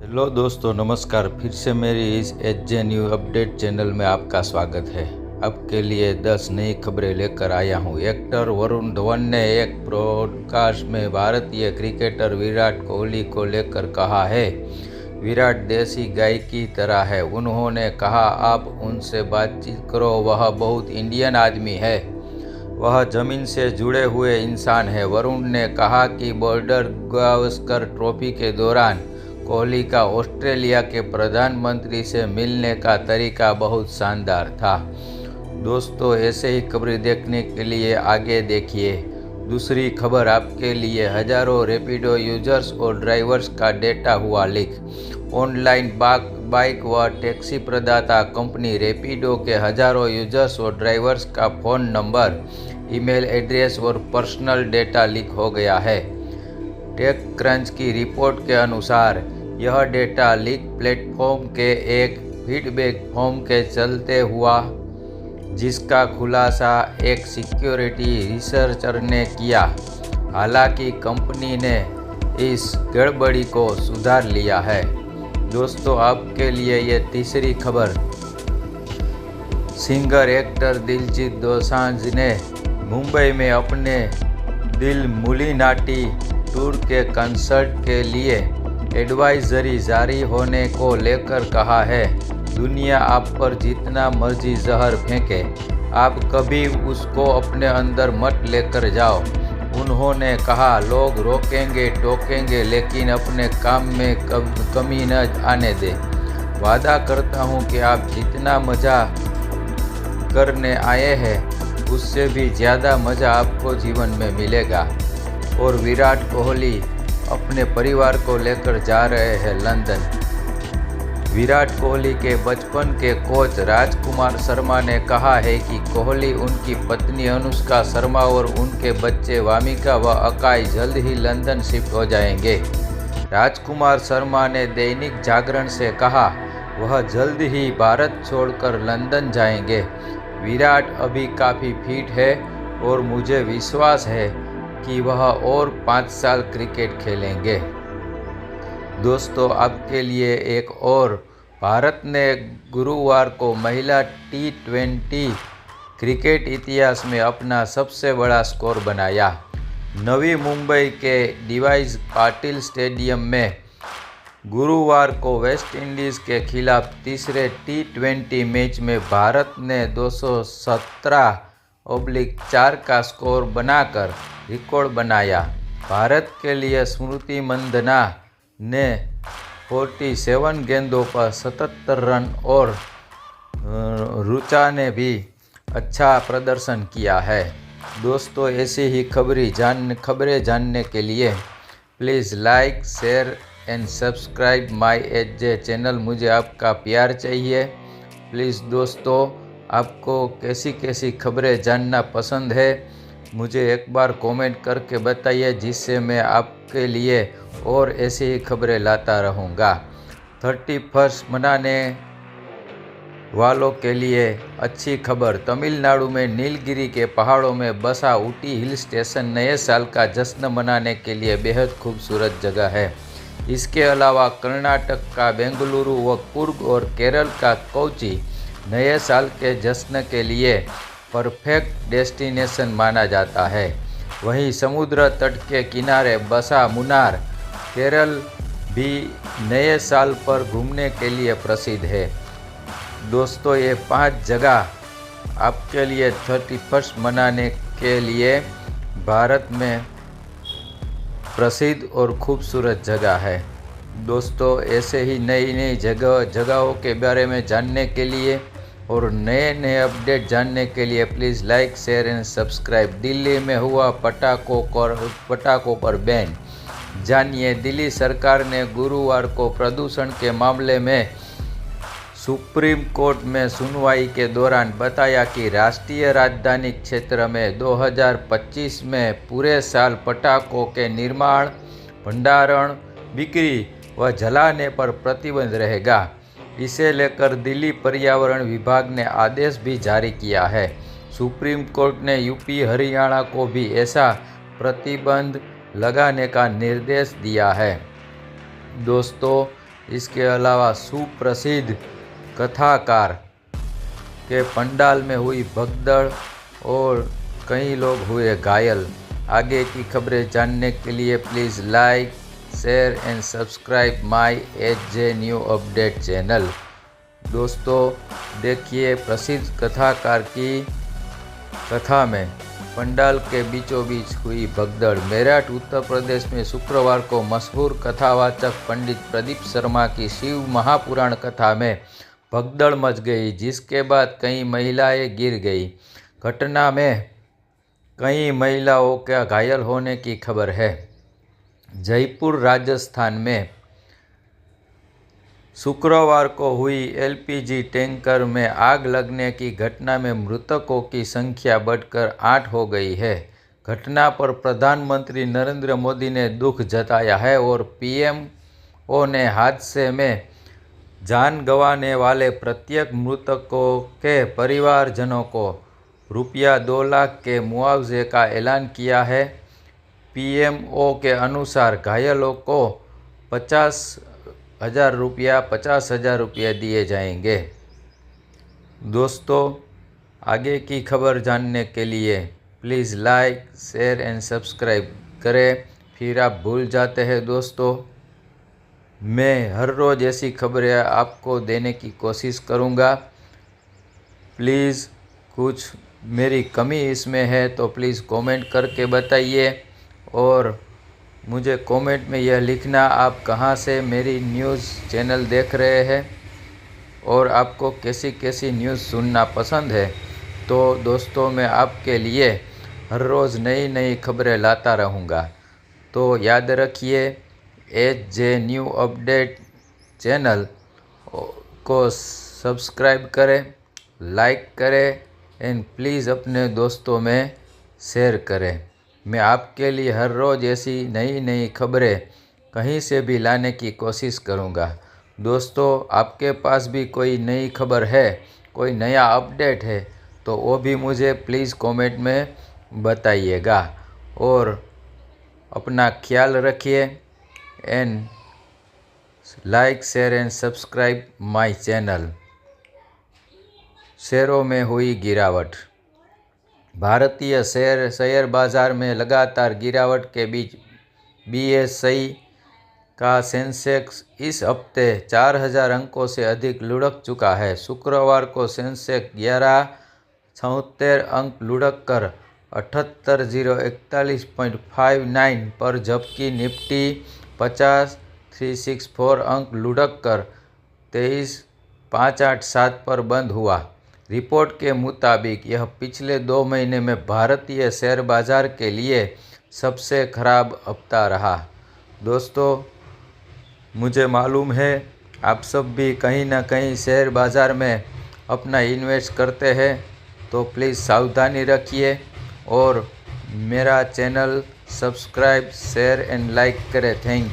Hello दोस्तों, नमस्कार। फिर से मेरी इस एचजे न्यू अपडेट चैनल में आपका स्वागत है। आपके लिए 10 नई खबरें लेकर आया हूं। एक्टर वरुण धवन ने एक पॉडकास्ट में भारतीय क्रिकेटर विराट कोहली को लेकर कहा है, विराट देसी गाय की तरह है। उन्होंने कहा, आप उनसे बातचीत करो, वह बहुत इंडियन आदमी है, वह जमीन से जुड़े हुए इंसान है। वरुण ने कहा कि बॉर्डर गावस्कर ट्रॉफी के दौरान कोहली का ऑस्ट्रेलिया के प्रधानमंत्री से मिलने का तरीका बहुत शानदार था। दोस्तों, ऐसे ही खबरें देखने के लिए आगे देखिए। दूसरी खबर आपके लिए, हजारों रैपिडो यूजर्स और ड्राइवर्स का डेटा हुआ लीक। ऑनलाइन बाइक व टैक्सी प्रदाता कंपनी रैपिडो के हजारों यूजर्स और ड्राइवर्स का फ़ोन नंबर, ईमेल एड्रेस और पर्सनल डेटा लीक हो गया है। टेकक्रंच की रिपोर्ट के अनुसार यह डेटा लीक प्लेटफॉर्म के एक फीडबैक फॉर्म के चलते हुआ, जिसका खुलासा एक सिक्योरिटी रिसर्चर ने किया। हालांकि कंपनी ने इस गड़बड़ी को सुधार लिया है। दोस्तों, आपके लिए ये तीसरी खबर, सिंगर एक्टर दिलजीत दोसांझ ने मुंबई में अपने दिल मुलीनाटी टूर के कंसर्ट के लिए एडवाइजरी जारी होने को लेकर कहा है, दुनिया आप पर जितना मर्जी जहर फेंके, आप कभी उसको अपने अंदर मत लेकर जाओ। उन्होंने कहा, लोग रोकेंगे टोकेंगे, लेकिन अपने काम में कमी न आने दे। वादा करता हूँ कि आप जितना मज़ा करने आए हैं, उससे भी ज़्यादा मज़ा आपको जीवन में मिलेगा। और विराट कोहली अपने परिवार को लेकर जा रहे हैं लंदन। विराट कोहली के बचपन के कोच राजकुमार शर्मा ने कहा है कि कोहली, उनकी पत्नी अनुष्का शर्मा और उनके बच्चे वामिका व अकाई जल्द ही लंदन शिफ्ट हो जाएंगे। राजकुमार शर्मा ने दैनिक जागरण से कहा, वह जल्द ही भारत छोड़कर लंदन जाएंगे। विराट अभी काफ़ी फिट है और मुझे विश्वास है कि वह और 5 साल क्रिकेट खेलेंगे। दोस्तों, आपके लिए एक और, भारत ने गुरुवार को महिला T20 क्रिकेट इतिहास में अपना सबसे बड़ा स्कोर बनाया। नवी मुंबई के डीवाई पाटिल स्टेडियम में गुरुवार को वेस्ट इंडीज़ के खिलाफ तीसरे T20 मैच में भारत ने 217/4 का स्कोर बनाकर रिकॉर्ड बनाया। भारत के लिए स्मृति मंदना ने 47 गेंदों पर 77 रन और रुचा ने भी अच्छा प्रदर्शन किया है। दोस्तों, ऐसी ही खबरें जानने के लिए please like, share and subscribe my HJ channel. मुझे आपका प्यार चाहिए। प्लीज़ दोस्तों, आपको कैसी कैसी खबरें जानना पसंद है, मुझे एक बार कमेंट करके बताइए, जिससे मैं आपके लिए और ऐसी ही खबरें लाता रहूँगा। 31 मनाने वालों के लिए अच्छी खबर, तमिलनाडु में नीलगिरी के पहाड़ों में बसा ऊटी हिल स्टेशन नए साल का जश्न मनाने के लिए बेहद खूबसूरत जगह है। इसके अलावा कर्नाटक का बेंगलुरु व कुर्ग और केरल का कोची नए साल के जश्न के लिए परफेक्ट डेस्टिनेशन माना जाता है। वहीं समुद्र तट के किनारे बसा मुन्नार, केरल भी नए साल पर घूमने के लिए प्रसिद्ध है। दोस्तों, ये 5 जगह आपके लिए 31 मनाने के लिए भारत में प्रसिद्ध और खूबसूरत जगह है। दोस्तों, ऐसे ही नई जगहों के बारे में जानने के लिए और नए अपडेट जानने के लिए please like, share and subscribe. Delhi में हुआ पटाखों पर बैन, जानिए। दिल्ली सरकार ने गुरुवार को प्रदूषण के मामले में सुप्रीम कोर्ट में सुनवाई के दौरान बताया कि राष्ट्रीय राजधानी क्षेत्र में 2025 में पूरे साल पटाखों के निर्माण, भंडारण, बिक्री व जलाने पर प्रतिबंध रहेगा। इसे लेकर दिल्ली पर्यावरण विभाग ने आदेश भी जारी किया है। सुप्रीम कोर्ट ने यूपी, हरियाणा को भी ऐसा प्रतिबंध लगाने का निर्देश दिया है। दोस्तों, इसके अलावा सुप्रसिद्ध कथाकार के पंडाल में हुई भगदड़ और कई लोग हुए घायल। आगे की खबरें जानने के लिए please like, share and subscribe my HJ. New update channel. दोस्तों देखिए, प्रसिद्ध कथाकार की कथा में पंडाल के बीचों बीच हुई भगदड़। मेरठ उत्तर प्रदेश में शुक्रवार को मशहूर कथावाचक पंडित प्रदीप शर्मा की शिव महापुराण कथा में भगदड़ मच गई, जिसके बाद कई महिलाएं गिर गई। घटना में कई महिलाओं के घायल होने की खबर है। जयपुर राजस्थान में शुक्रवार को हुई एलपीजी टैंकर में आग लगने की घटना में मृतकों की संख्या बढ़कर 8 हो गई है। घटना पर प्रधानमंत्री नरेंद्र मोदी ने दुख जताया है और पीएमओ ने हादसे में जान गंवाने वाले प्रत्येक मृतकों के परिवारजनों को रुपया 2 लाख के मुआवजे का ऐलान किया है। पीएमओ के अनुसार घायलों को 50,000 रुपया दिए जाएंगे। दोस्तों आगे की खबर जानने के लिए please like, share and subscribe करें। फिर आप भूल जाते हैं दोस्तों, मैं हर रोज़ ऐसी खबरें आपको देने की कोशिश करूँगा। प्लीज़ कुछ मेरी कमी इसमें है तो प्लीज़ कमेंट करके बताइए और मुझे कमेंट में यह लिखना आप कहाँ से मेरी न्यूज़ चैनल देख रहे हैं और आपको कैसी कैसी न्यूज़ सुनना पसंद है। तो दोस्तों मैं आपके लिए हर रोज़ नई नई खबरें लाता रहूँगा। तो याद रखिए, एच.जे. न्यू अपडेट चैनल को सब्सक्राइब करें, लाइक करें एंड प्लीज़ अपने दोस्तों में शेयर करें। मैं आपके लिए हर रोज़ ऐसी नई नई खबरें कहीं से भी लाने की कोशिश करूँगा। दोस्तों आपके पास भी कोई नई खबर है, कोई नया अपडेट है तो वो भी मुझे प्लीज़ कमेंट में बताइएगा। और अपना ख्याल रखिए and like, share and subscribe my channel. शेयरों में हुई गिरावट। भारतीय शेयर बाजार में लगातार गिरावट के बीच बीएसई का सेंसेक्स इस हफ्ते 4,000 अंकों से अधिक लुढ़क चुका है। शुक्रवार को सेंसेक्स 1176 अंक लुढ़क कर 78,041.59 पर, जबकि निफ्टी 50,364 अंक लुढ़क कर 23,587 पर बंद हुआ। रिपोर्ट के मुताबिक यह पिछले 2 महीने में भारतीय शेयर बाजार के लिए सबसे खराब हफ्ता रहा। दोस्तों मुझे मालूम है आप सब भी कहीं ना कहीं शेयर बाज़ार में अपना इन्वेस्ट करते हैं, तो प्लीज़ सावधानी रखिए और मेरा channel subscribe, share and like करें। Thank you.